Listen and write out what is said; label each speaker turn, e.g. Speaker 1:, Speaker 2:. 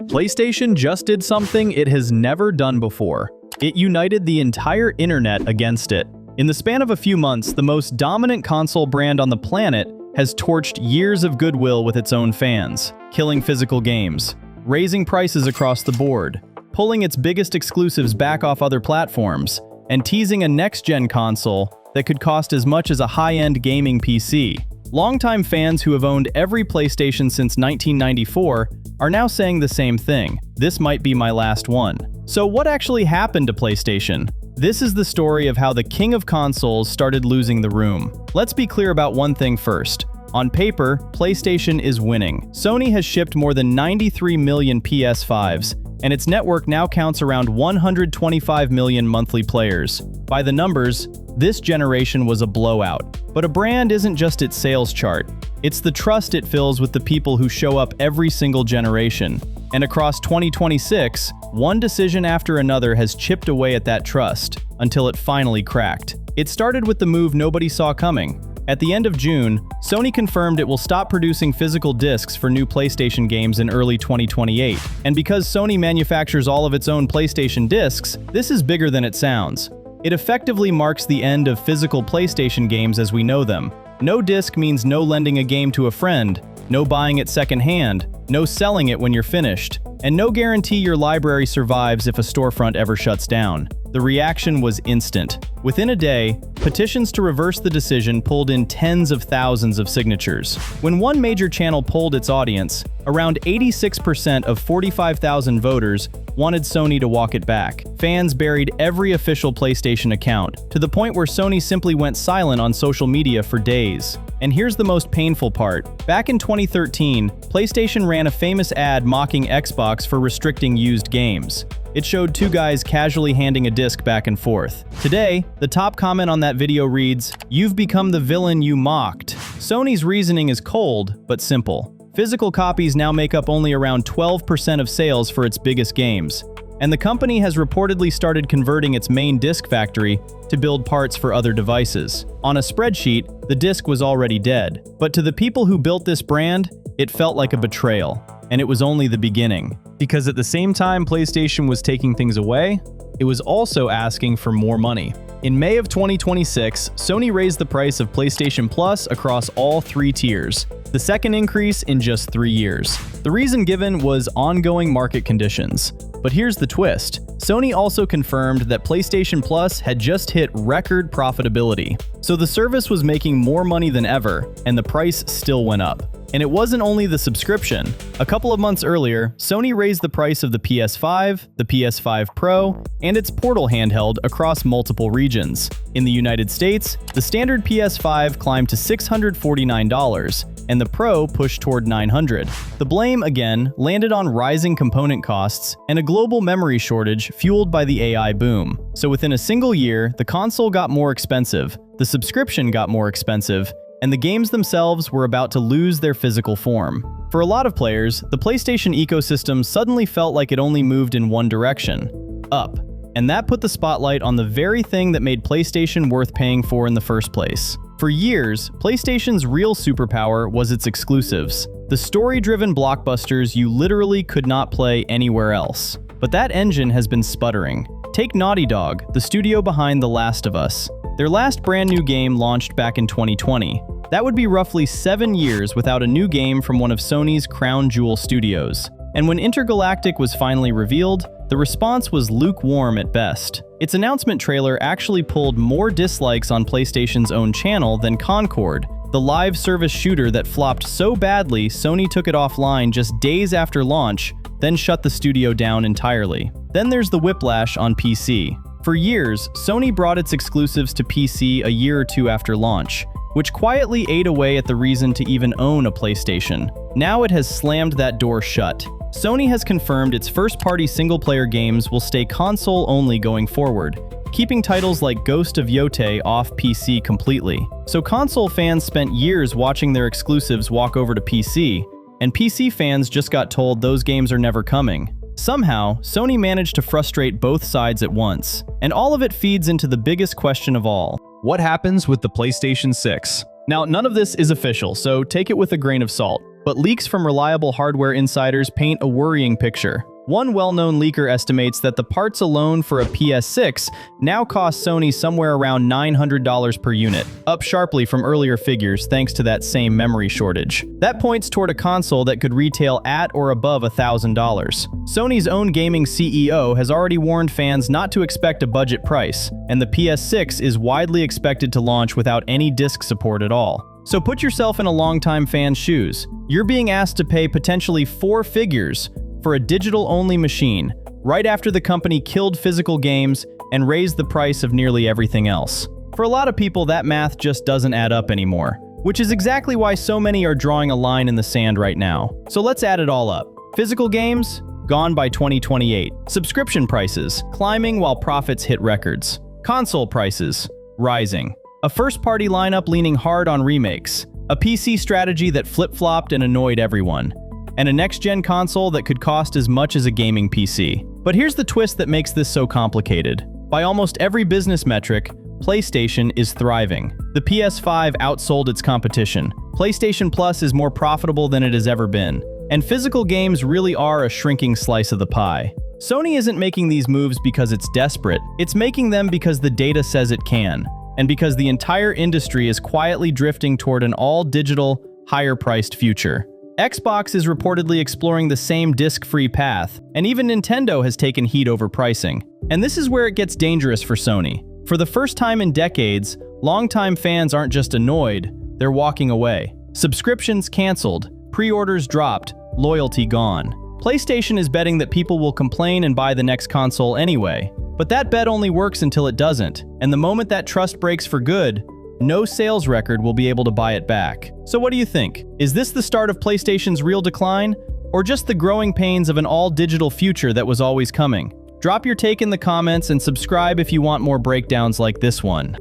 Speaker 1: PlayStation just did something it has never done before. It united the entire internet against it. In the span of a few months, the most dominant console brand on the planet has torched years of goodwill with its own fans, killing physical games, raising prices across the board, pulling its biggest exclusives back off other platforms, and teasing a next-gen console that could cost as much as a high-end gaming PC. Longtime fans who have owned every PlayStation since 1994 are now saying the same thing. This might be my last one. So what actually happened to PlayStation? This is the story of how the king of consoles started losing the room. Let's be clear about one thing first. On paper, PlayStation is winning. Sony has shipped more than 93 million PS5s, and its network now counts around 125 million monthly players. By the numbers, this generation was a blowout. But a brand isn't just its sales chart. It's the trust it fills with the people who show up every single generation. And across 2026, one decision after another has chipped away at that trust, until it finally cracked. It started with the move nobody saw coming. At the end of June, Sony confirmed it will stop producing physical discs for new PlayStation games in early 2028. And because Sony manufactures all of its own PlayStation discs, this is bigger than it sounds. It effectively marks the end of physical PlayStation games as we know them. No disc means no lending a game to a friend, no buying it secondhand, no selling it when you're finished, and no guarantee your library survives if a storefront ever shuts down. The reaction was instant. Within a day, petitions to reverse the decision pulled in tens of thousands of signatures. When one major channel polled its audience, around 86% of 45,000 voters wanted Sony to walk it back. Fans buried every official PlayStation account, to the point where Sony simply went silent on social media for days. And here's the most painful part. Back in 2013, PlayStation ran a famous ad mocking Xbox for restricting used games. It showed two guys casually handing a disc back and forth. Today, the top comment on that video reads, "You've become the villain you mocked." Sony's reasoning is cold, but simple. Physical copies now make up only around 12% of sales for its biggest games, and the company has reportedly started converting its main disc factory to build parts for other devices. On a spreadsheet, the disc was already dead, but to the people who built this brand, it felt like a betrayal, and it was only the beginning. Because at the same time PlayStation was taking things away, it was also asking for more money. In May of 2026, Sony raised the price of PlayStation Plus across all three tiers, the second increase in just 3 years. The reason given was ongoing market conditions. But here's the twist. Sony also confirmed that PlayStation Plus had just hit record profitability. So the service was making more money than ever, and the price still went up. And it wasn't only the subscription. A couple of months earlier, Sony raised the price of the PS5, the PS5 Pro, and its Portal handheld across multiple regions. In the United States, the standard PS5 climbed to $649, and the Pro pushed toward $900. The blame, again, landed on rising component costs and a global memory shortage fueled by the AI boom. So within a single year, the console got more expensive, the subscription got more expensive, and the games themselves were about to lose their physical form. For a lot of players, the PlayStation ecosystem suddenly felt like it only moved in one direction, up. And that put the spotlight on the very thing that made PlayStation worth paying for in the first place. For years, PlayStation's real superpower was its exclusives, the story-driven blockbusters you literally could not play anywhere else. But that engine has been sputtering. Take Naughty Dog, the studio behind The Last of Us. Their last brand new game launched back in 2020. That would be roughly 7 years without a new game from one of Sony's crown jewel studios. And when Intergalactic was finally revealed, the response was lukewarm at best. Its announcement trailer actually pulled more dislikes on PlayStation's own channel than Concord, the live service shooter that flopped so badly Sony took it offline just days after launch, then shut the studio down entirely. Then there's the whiplash on PC. For years, Sony brought its exclusives to PC a year or two after launch, which quietly ate away at the reason to even own a PlayStation. Now it has slammed that door shut. Sony has confirmed its first-party single-player games will stay console-only going forward, keeping titles like Ghost of Yotei off PC completely. So console fans spent years watching their exclusives walk over to PC, and PC fans just got told those games are never coming. Somehow, Sony managed to frustrate both sides at once, and all of it feeds into the biggest question of all. What happens with the PlayStation 6? Now, none of this is official, so take it with a grain of salt. but leaks from reliable hardware insiders paint a worrying picture. One well-known leaker estimates that the parts alone for a PS6 now cost Sony somewhere around $900 per unit, up sharply from earlier figures thanks to that same memory shortage. That points toward a console that could retail at or above $1,000. Sony's own gaming CEO has already warned fans not to expect a budget price, and the PS6 is widely expected to launch without any disc support at all. So put yourself in a longtime fan's shoes. You're being asked to pay potentially 4 figures for a digital-only machine, right after the company killed physical games and raised the price of nearly everything else. For a lot of people, that math just doesn't add up anymore, which is exactly why so many are drawing a line in the sand right now. So let's add it all up. Physical games? Gone by 2028. Subscription prices? Climbing while profits hit records. Console prices? Rising. A first-party lineup leaning hard on remakes. A PC strategy that flip-flopped and annoyed everyone. And a next-gen console that could cost as much as a gaming PC. But here's the twist that makes this so complicated. By almost every business metric, PlayStation is thriving. The PS5 outsold its competition. PlayStation Plus is more profitable than it has ever been. And physical games really are a shrinking slice of the pie. Sony isn't making these moves because it's desperate. It's making them because the data says it can. And because the entire industry is quietly drifting toward an all-digital, higher-priced future. Xbox is reportedly exploring the same disc-free path, and even Nintendo has taken heat over pricing. And this is where it gets dangerous for Sony. For the first time in decades, longtime fans aren't just annoyed, they're walking away. Subscriptions canceled, pre-orders dropped, loyalty gone. PlayStation is betting that people will complain and buy the next console anyway. But that bet only works until it doesn't, and the moment that trust breaks for good, no sales record will be able to buy it back. So what do you think? Is this the start of PlayStation's real decline? Or just the growing pains of an all-digital future that was always coming? Drop your take in the comments and subscribe if you want more breakdowns like this one.